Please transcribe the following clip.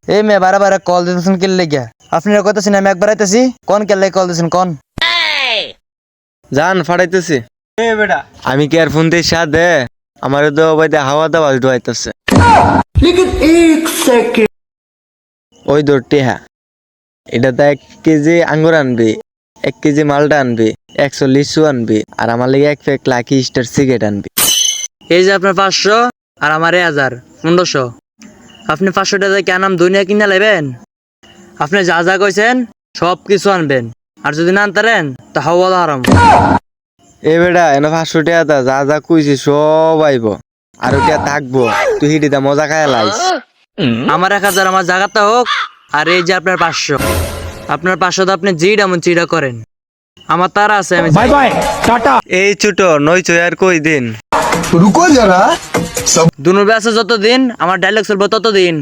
এই মেয়ে বারে বারে কল দিতেছেন কি লেগে? আপনারা কইতেছেন আমি একবার আইতেছি, কোন কে লেগে কল দিতেছেন কোন? জান ফাড়াইতেছি। এ বেটা আমি কি আর ফোন দিয়ে সাথে আমার তো বাইতে হাওয়া দাওয়া ডুয়াইতেছে। ওই দৌড়টি হ্যাঁ, এটাতে 1 কেজি আঙ্গুর আনবি, 1 কেজি মালটা আনবি, 100 লিচু আনবি, আর আমার লেগে 1 প্যাক লাকি স্টার সিগারেট আনবি। এই যে আপনার 500 আর আমার 1000 1500। আপনি 500 টাকা কেন নাম দুনিয়া কিনা নেবেন? আপনি যা যা কইছেন সব কিছু আনবেন, আর যদি না আনতারেন তা হাওয়া হারাম। এ বেটা এনে 500 টাকা যা যা কইছি সব আইব, আর ওটা থাকবো, তুই হিডিটা মজা খায় লাইস। আমার 1000 আমার জায়গাটা হোক, আর এই যে আপনার 500, আপনার 500 আপনি জিডা মন চিড়া করেন, আমার তারা আছে আমি বাই বাই টাটা। এই ছোট নইছ আর কই দিন रुको जरा দুনো ব্যাসে যত দিন আমার ডায়লগ চলবে তত দিন।